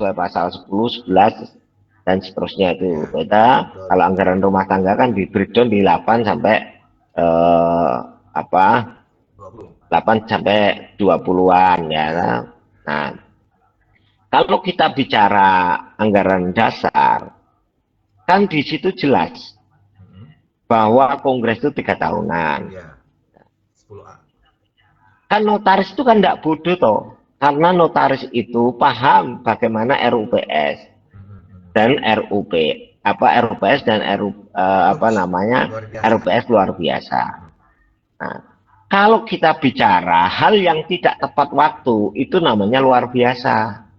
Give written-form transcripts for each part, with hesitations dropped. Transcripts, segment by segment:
sesuai pasal 10, 11 dan seterusnya itu. Kita kalau anggaran rumah tangga kan di breakdown di 8 sampai apa 8 sampai 20-an ya. Nah, kalau kita bicara anggaran dasar, kan di situ jelas bahwa Kongres itu 3 tahunan. Kan notaris itu kan tidak bodoh toh, karena notaris itu paham bagaimana RUPS dan RUP RUPS dan RUPS luar biasa. Nah, kalau kita bicara hal yang tidak tepat waktu, itu namanya luar biasa.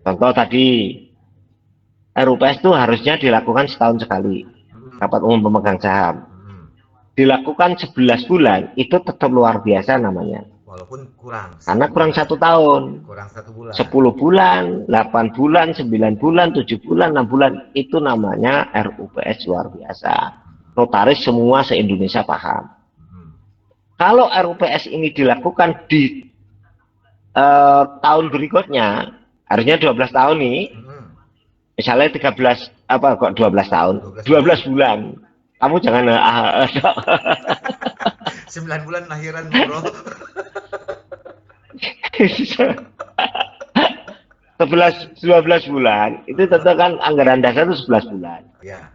Contoh tadi, RUPS itu harusnya dilakukan setahun sekali, rapat umum pemegang saham. Dilakukan 11 bulan, itu tetap luar biasa namanya. Walaupun kurang. Karena kurang 1 tahun. Kurang 1 bulan. 10 bulan, 8 bulan, 9 bulan, 7 bulan, 6 bulan. Itu namanya RUPS luar biasa. Notaris semua se-Indonesia paham. Kalau RUPS ini dilakukan di tahun berikutnya, harusnya 12 tahun nih. Misalnya 13, kok 12 tahun? 12 bulan. Kamu jangan 9 bulan lahiran, bro. 12 bulan itu tentu kan anggaran dasar itu 11 bulan. Ya.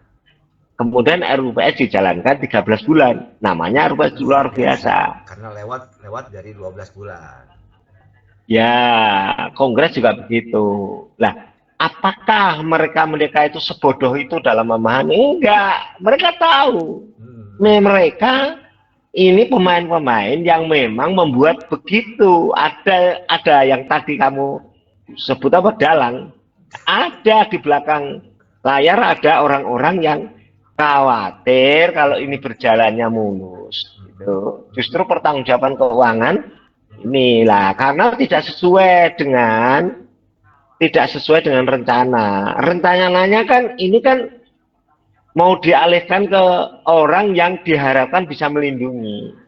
Kemudian RUPS dijalankan 13 bulan. Namanya RUPS luar biasa. Karena lewat dari 12 bulan. Ya, Kongres juga begitu. Lah, apakah mereka itu sebodoh itu dalam memahami? Enggak, mereka tahu. Mereka ini pemain-pemain yang memang membuat begitu. Ada yang tadi kamu sebut apa, dalang. Ada di belakang layar ada orang-orang yang khawatir kalau ini berjalannya mulus. Gitu. Justru pertanggungjawaban keuangan inilah karena tidak sesuai dengan rencana. Rencananya kan ini kan mau dialihkan ke orang yang diharapkan bisa melindungi,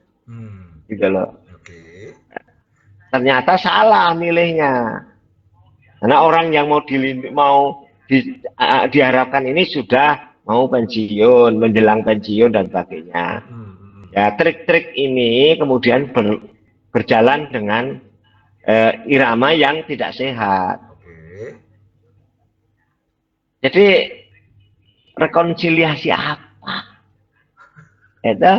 gitu loh. Ternyata salah milihnya, karena orang yang diharapkan ini sudah mau pensiun, menjelang pensiun dan sebagainya. Ya, trik-trik ini kemudian berjalan dengan irama yang tidak sehat. Jadi rekonsiliasi apa? Itu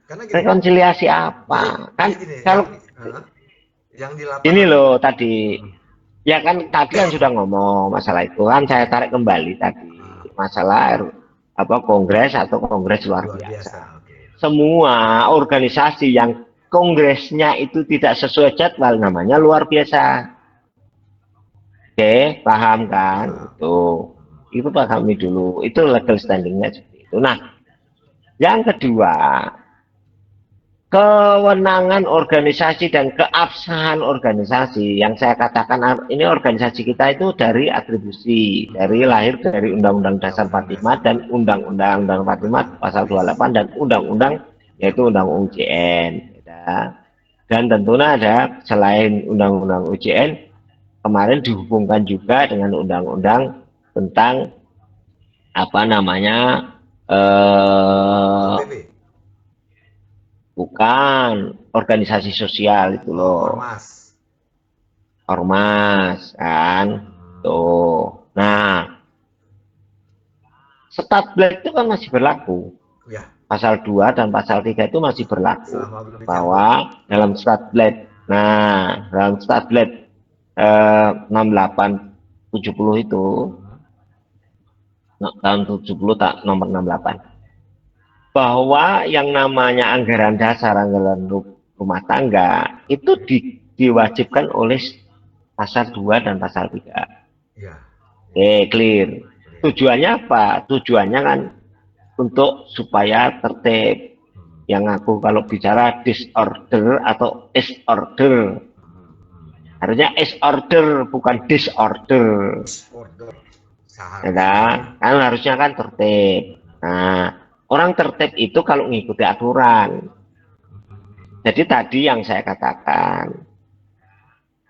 rekonsiliasi apa? Kan kalau yang ini loh tadi, ya kan tadi kan sudah ngomong masalah itu kan saya tarik kembali tadi masalah Kongres atau Kongres luar biasa. Semua organisasi yang kongresnya itu tidak sesuai jadwal namanya luar biasa. Oke, paham kan? Itu pahami dulu, itu legal standingnya seperti itu. Nah, yang kedua, kewenangan organisasi dan keabsahan organisasi yang saya katakan ini organisasi kita itu dari atribusi, lahir dari Undang-Undang Dasar 45 dan Undang-Undang 45 pasal 28 dan Undang-Undang yaitu Undang-Undang UJN. Dan tentunya ada selain Undang-Undang UJN kemarin dihubungkan juga dengan Undang-Undang tentang bukan organisasi sosial itu loh, ormas kan tuh. Nah, Statblad itu kan masih berlaku ya. Pasal 2 dan pasal 3 itu masih berlaku bahwa dalam Statblad, dalam Statblad 6870 itu tahun 70 nomor 68 bahwa yang namanya anggaran dasar, anggaran rumah tangga itu diwajibkan oleh pasal 2 dan pasal 3 ya. Oke, clear. Tujuannya apa? Tujuannya kan untuk supaya tertib. Yang aku kalau bicara disorder atau disorder, harusnya disorder bukan disorder. Kan harusnya kan tertib. Nah, orang tertib itu kalau mengikuti aturan. Jadi tadi yang saya katakan,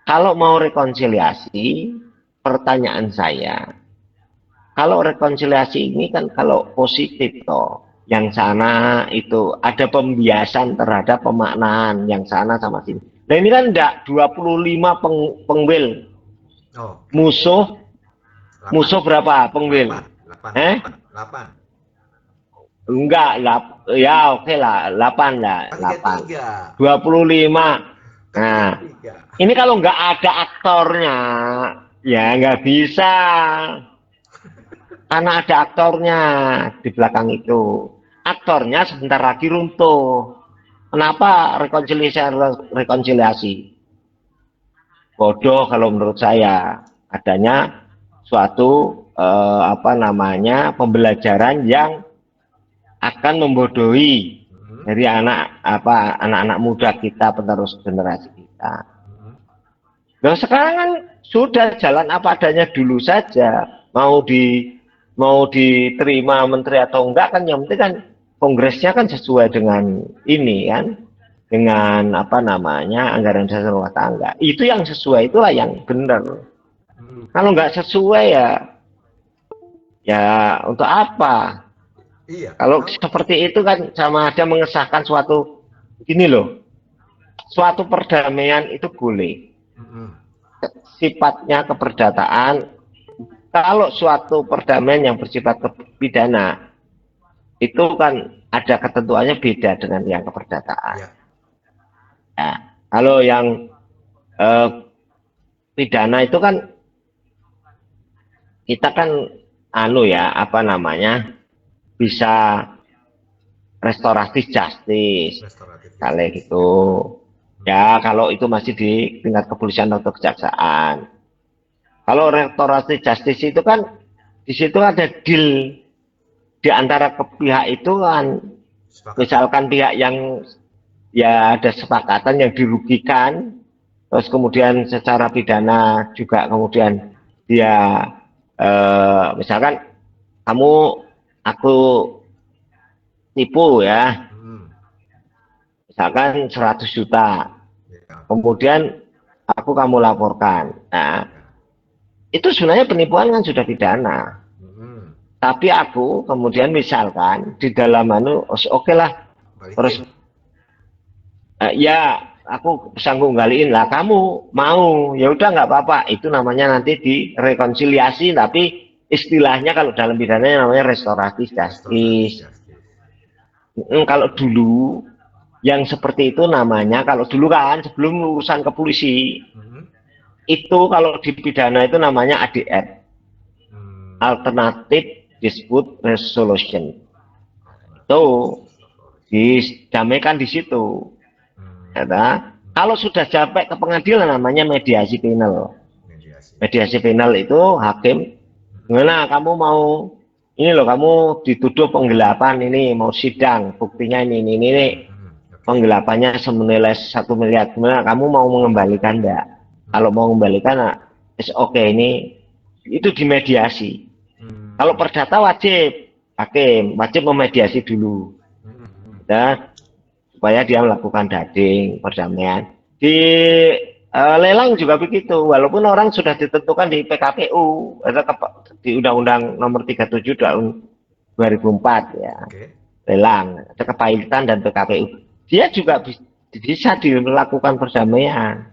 Kalau mau rekonsiliasi, pertanyaan saya, kalau rekonsiliasi ini kan kalau positif toh, yang sana itu ada pembiasan terhadap pemaknaan yang sana sama sini. Nah ini kan enggak 25 pengwil. Oh, Musuh musuh berapa pengwil? 8. Enggak, ya oke lah, 8 lah, 8. 33. 25. Kan Nah, 33. ini kalau nggak ada aktornya, ya nggak bisa. Karena ada aktornya di belakang itu. Aktornya sebentar lagi runtuh. Kenapa rekonsiliasi? Bodoh kalau menurut saya. Adanya suatu apa namanya pembelajaran yang akan membodohi dari anak-anak muda kita, penerus generasi kita. Nah sekarang kan sudah jalan apa adanya dulu saja. Mau diterima menteri atau enggak kan yang penting kan kongresnya kan sesuai dengan ini kan, dengan apa namanya anggaran dasar rumah tangga. Itu yang sesuai, itulah yang benar. Kalau nggak sesuai ya untuk apa? Iya. Kalau seperti itu kan sama aja mengesahkan suatu ini loh, suatu perdamaian itu boleh. Sifatnya keperdataan. Kalau suatu perdamaian yang bersifat pidana itu kan ada ketentuannya beda dengan yang keperdataan. Ya. Ya, kalau yang pidana itu kan kita kan apa namanya bisa restoratif justice, kalau gitu. Ya kalau itu masih di tingkat kepolisian atau kejaksaan. Kalau restoratif justice itu kan di situ ada deal di antara pihak itu kan, misalkan pihak yang ya ada sepakatan yang dirugikan, terus kemudian secara pidana juga kemudian dia misalkan aku tipu ya, misalkan 100 juta, kemudian kamu laporkan. Nah, itu sebenarnya penipuan kan sudah pidana. Tapi aku kemudian misalkan di dalam oke lah, terus ya aku sanggup galiin lah, kamu mau ya udah nggak apa-apa, itu namanya nanti direkonsiliasi, tapi istilahnya kalau dalam pidananya namanya restoratif justice. Kalau dulu yang seperti itu namanya, kalau dulu kan sebelum urusan ke polisi, itu kalau di pidana itu namanya ADR, Alternative Dispute Resolution. Itu didamaikan di situ. Ya, kalau sudah sampai ke pengadilan namanya mediasi penal. Mediasi penal itu hakim, gimana kamu mau ini loh, kamu dituduh penggelapan, ini mau sidang, buktinya ini. Penggelapannya senilai 1 miliar, gimana kamu mau mengembalikan enggak? Kalau mau mengembalikan, oke, ini itu dimediasi. Kalau perdata wajib, hakim wajib memediasi dulu, ya, supaya dia melakukan dading perdamaian. Di lelang juga begitu, walaupun orang sudah ditentukan di PKPU atau di Undang-Undang Nomor 37 tahun 2004 ya, lelang, ada kepailitan dan PKPU. Dia juga bisa dilakukan perdamaian.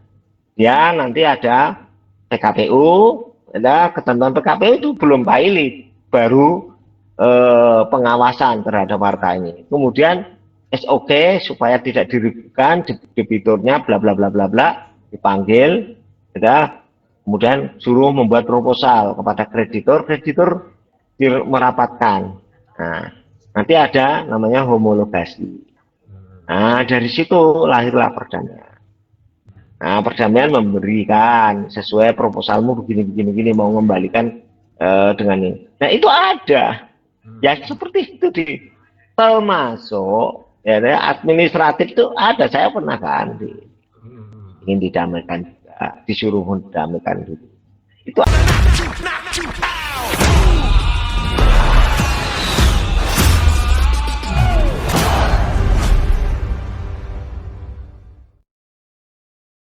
Ya nanti ada PKPU, ada ketentuan PKPU itu belum pailit, baru pengawasan terhadap partai ini. Kemudian SOK supaya tidak dirugikan, debiturnya bla bla bla bla bla dipanggil, ya, kemudian suruh membuat proposal kepada kreditor, kreditor merapatkan. Nah, nanti ada namanya homologasi. Nah, dari situ lahirlah perdamaian. Nah, perdamaian memberikan sesuai proposalmu begini mau mengembalikan dengan ini. Nah, itu ada. Ya seperti itu termasuk ya administratif itu ada. Saya pernah kan ingin didamaikan juga, disuruh mendamaikan dulu. Itu